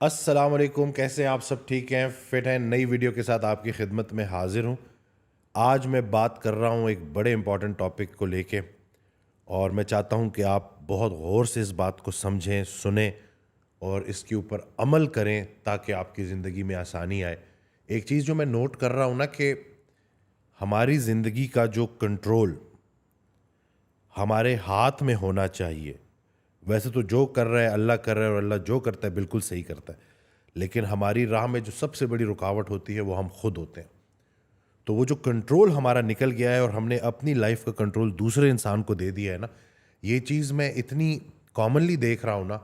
السلام علیکم، کیسے ہیں آپ؟ سب ٹھیک ہیں، فٹ ہیں؟ نئی ویڈیو کے ساتھ آپ کی خدمت میں حاضر ہوں۔ آج میں بات کر رہا ہوں ایک بڑے امپورٹنٹ ٹاپک کو لے کے، اور میں چاہتا ہوں کہ آپ بہت غور سے اس بات کو سمجھیں، سنیں اور اس کے اوپر عمل کریں تاکہ آپ کی زندگی میں آسانی آئے۔ ایک چیز جو میں نوٹ کر رہا ہوں نا، کہ ہماری زندگی کا جو کنٹرول ہمارے ہاتھ میں ہونا چاہیے۔ ویسے تو جو کر رہا ہے اللہ کر رہا ہے، اور اللہ جو کرتا ہے بالکل صحیح کرتا ہے، لیکن ہماری راہ میں جو سب سے بڑی رکاوٹ ہوتی ہے وہ ہم خود ہوتے ہیں۔ تو وہ جو کنٹرول ہمارا نکل گیا ہے اور ہم نے اپنی لائف کا کنٹرول دوسرے انسان کو دے دیا ہے نا، یہ چیز میں اتنی کامنلی دیکھ رہا ہوں نا،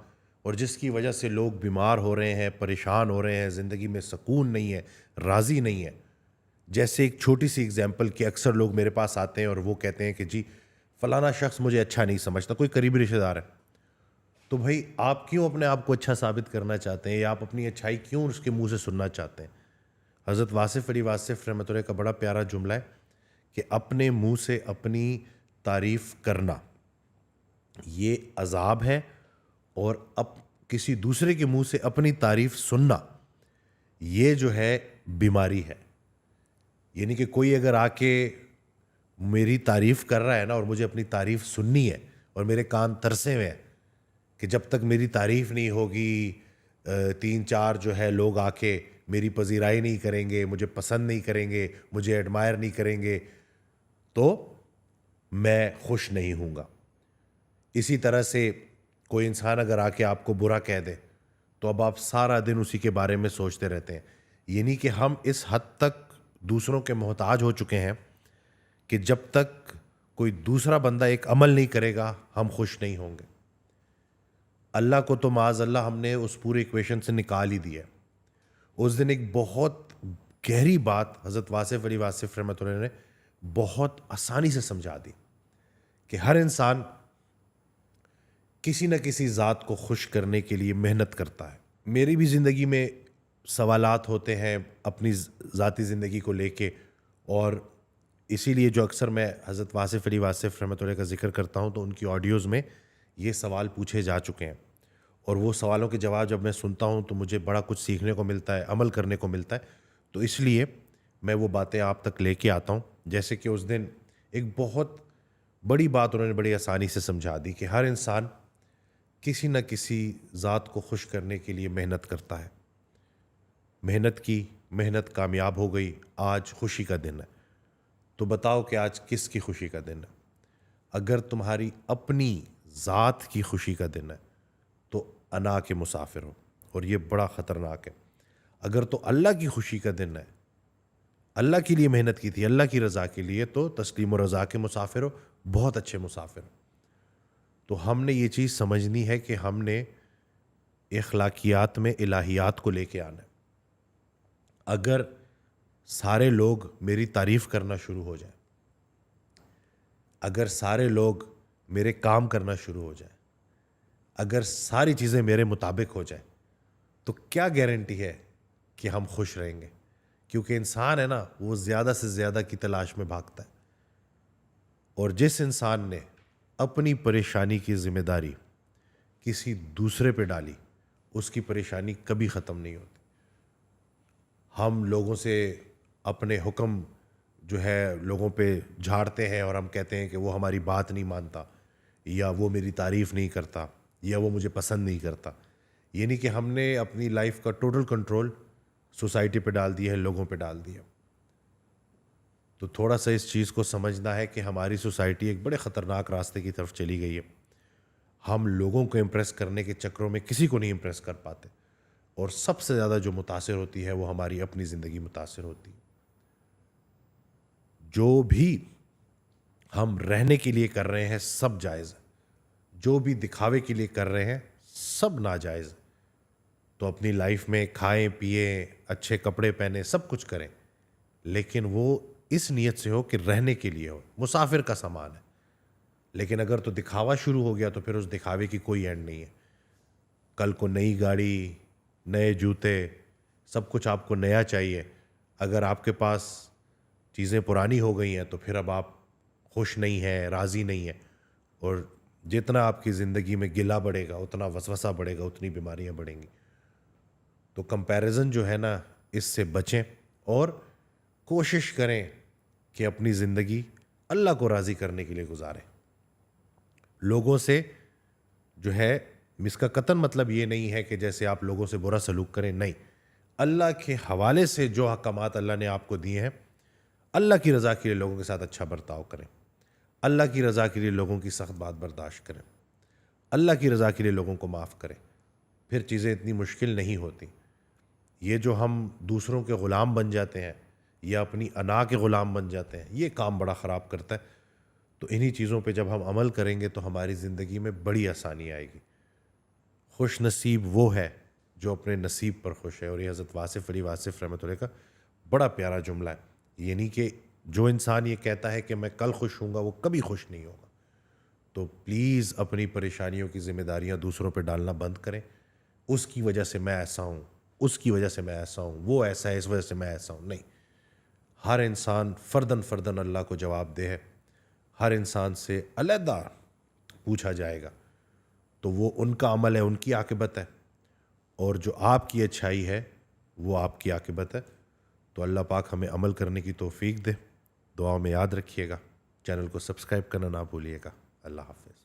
اور جس کی وجہ سے لوگ بیمار ہو رہے ہیں، پریشان ہو رہے ہیں، زندگی میں سکون نہیں ہے، راضی نہیں ہے۔ جیسے ایک چھوٹی سی اگزامپل کہ اکثر لوگ میرے پاس آتے ہیں اور وہ کہتے ہیں کہ جی فلانا شخص مجھے اچھا نہیں سمجھتا، کوئی قریبی رشتہ دار ہے۔ تو بھائی آپ کیوں اپنے آپ کو اچھا ثابت کرنا چاہتے ہیں، یا آپ اپنی اچھائی کیوں اس کے منہ سے سننا چاہتے ہیں؟ حضرت واصف علی واصف رحمۃ اللہ کا بڑا پیارا جملہ ہے کہ اپنے منہ سے اپنی تعریف کرنا یہ عذاب ہے، اور کسی دوسرے کے منہ سے اپنی تعریف سننا یہ جو ہے بیماری ہے۔ یعنی کہ کوئی اگر آ کے میری تعریف کر رہا ہے نا، اور مجھے اپنی تعریف سننی ہے اور میرے کان ترسے ہوئے ہیں کہ جب تک میری تعریف نہیں ہوگی، تین چار جو ہے لوگ آ کے میری پذیرائی نہیں کریں گے، مجھے پسند نہیں کریں گے، مجھے ایڈمائر نہیں کریں گے، تو میں خوش نہیں ہوں گا۔ اسی طرح سے کوئی انسان اگر آ کے آپ کو برا کہہ دے تو اب آپ سارا دن اسی کے بارے میں سوچتے رہتے ہیں۔ یعنی کہ ہم اس حد تک دوسروں کے محتاج ہو چکے ہیں کہ جب تک کوئی دوسرا بندہ ایک عمل نہیں کرے گا ہم خوش نہیں ہوں گے۔ اللہ کو تو معاذ اللہ ہم نے اس پورے ایکویشن سے نکال ہی دیا ہے۔ اس دن ایک بہت گہری بات حضرت واصف علی واصف رحمۃ اللہ نے بہت آسانی سے سمجھا دی کہ ہر انسان کسی نہ کسی ذات کو خوش کرنے کے لیے محنت کرتا ہے۔ میری بھی زندگی میں سوالات ہوتے ہیں اپنی ذاتی زندگی کو لے کے، اور اسی لیے جو اکثر میں حضرت واصف علی واصف رحمۃ اللہ کا ذکر کرتا ہوں تو ان کی آڈیوز میں یہ سوال پوچھے جا چکے ہیں، اور وہ سوالوں کے جواب جب میں سنتا ہوں تو مجھے بڑا کچھ سیکھنے کو ملتا ہے، عمل کرنے کو ملتا ہے۔ تو اس لیے میں وہ باتیں آپ تک لے کے آتا ہوں۔ جیسے کہ اس دن ایک بہت بڑی بات انہوں نے بڑی آسانی سے سمجھا دی کہ ہر انسان کسی نہ کسی ذات کو خوش کرنے کے لیے محنت کرتا ہے۔ محنت کی، محنت کامیاب ہو گئی، آج خوشی کا دن ہے۔ تو بتاؤ کہ آج کس کی خوشی کا دن ہے؟ اگر تمہاری اپنی ذات کی خوشی کا دن ہے تو انا کے مسافر ہو، اور یہ بڑا خطرناک ہے۔ اگر تو اللہ کی خوشی کا دن ہے، اللہ کے لیے محنت کی تھی، اللہ کی رضا کے لیے، تو تسلیم و رضا کے مسافر ہو، بہت اچھے مسافر ہو۔ تو ہم نے یہ چیز سمجھنی ہے کہ ہم نے اخلاقیات میں الہیات کو لے کے آنا ہے۔ اگر سارے لوگ میری تعریف کرنا شروع ہو جائیں، اگر سارے لوگ میرے کام کرنا شروع ہو جائیں، اگر ساری چیزیں میرے مطابق ہو جائیں، تو کیا گارنٹی ہے کہ ہم خوش رہیں گے؟ کیونکہ انسان ہے نا، وہ زیادہ سے زیادہ کی تلاش میں بھاگتا ہے، اور جس انسان نے اپنی پریشانی کی ذمہ داری کسی دوسرے پہ ڈالی اس کی پریشانی کبھی ختم نہیں ہوتی۔ ہم لوگوں سے اپنے حکم جو ہے لوگوں پہ جھاڑتے ہیں، اور ہم کہتے ہیں کہ وہ ہماری بات نہیں مانتا، یا وہ میری تعریف نہیں کرتا، یا وہ مجھے پسند نہیں کرتا۔ یعنی کہ ہم نے اپنی لائف کا ٹوٹل کنٹرول سوسائٹی پہ ڈال دیا ہے، لوگوں پہ ڈال دیا۔ تو تھوڑا سا اس چیز کو سمجھنا ہے کہ ہماری سوسائٹی ایک بڑے خطرناک راستے کی طرف چلی گئی ہے۔ ہم لوگوں کو امپریس کرنے کے چکروں میں کسی کو نہیں امپریس کر پاتے، اور سب سے زیادہ جو متاثر ہوتی ہے وہ ہماری اپنی زندگی متاثر ہوتی ہے۔ جو بھی ہم رہنے کے لیے کر رہے ہیں سب جائز ہے، جو بھی دکھاوے کے لیے کر رہے ہیں سب ناجائز ہے۔ تو اپنی لائف میں کھائیں پیئیں، اچھے کپڑے پہنیں، سب کچھ کریں، لیکن وہ اس نیت سے ہو کہ رہنے کے لیے ہو، مسافر کا سامان ہے۔ لیکن اگر تو دکھاوا شروع ہو گیا تو پھر اس دکھاوے کی کوئی اینڈ نہیں ہے۔ کل کو نئی گاڑی، نئے جوتے، سب کچھ آپ کو نیا چاہیے۔ اگر آپ کے پاس چیزیں پرانی ہو گئی ہیں تو پھر اب آپ خوش نہیں ہیں، راضی نہیں ہیں، اور جتنا آپ کی زندگی میں گلہ بڑھے گا اتنا وسوسہ بڑھے گا، اتنی بیماریاں بڑھیں گی۔ تو کمپیریزن جو ہے نا اس سے بچیں اور کوشش کریں کہ اپنی زندگی اللہ کو راضی کرنے کے لیے گزاریں. لوگوں سے جو ہے اس کا قطعاً مطلب یہ نہیں ہے کہ جیسے آپ لوگوں سے برا سلوک کریں, نہیں, اللہ کے حوالے سے جو احکامات اللہ نے آپ کو دیے ہیں, اللہ کی رضا کے لیے لوگوں کے ساتھ اچھا برتاؤ کریں, اللہ کی رضا کے لیے لوگوں کی سخت بات برداشت کریں, اللہ کی رضا کے لیے لوگوں کو معاف کریں, پھر چیزیں اتنی مشکل نہیں ہوتی. یہ جو ہم دوسروں کے غلام بن جاتے ہیں یا اپنی انا کے غلام بن جاتے ہیں, یہ کام بڑا خراب کرتا ہے. تو انہی چیزوں پہ جب ہم عمل کریں گے تو ہماری زندگی میں بڑی آسانی آئے گی. خوش نصیب وہ ہے جو اپنے نصیب پر خوش ہے. اور یہ حضرت واصف علی واصف رحمۃ اللہ کا بڑا پیارا جملہ ہے. یعنی کہ جو انسان یہ کہتا ہے کہ میں کل خوش ہوں گا وہ کبھی خوش نہیں ہوگا. تو پلیز اپنی پریشانیوں کی ذمہ داریاں دوسروں پہ ڈالنا بند کریں. اس کی وجہ سے میں ایسا ہوں, اس کی وجہ سے میں ایسا ہوں, وہ ایسا ہے اس وجہ سے میں ایسا ہوں, نہیں. ہر انسان فردن فردن اللہ کو جواب دہ ہے. ہر انسان سے علیحدہ پوچھا جائے گا. تو وہ ان کا عمل ہے, ان کی عاقبت ہے, اور جو آپ کی اچھائی ہے وہ آپ کی عاقبت ہے. تو اللہ پاک ہمیں عمل کرنے کی توفیق دے. دعا میں یاد رکھیے گا. چینل کو سبسکرائب کرنا نہ بھولیے گا. اللہ حافظ.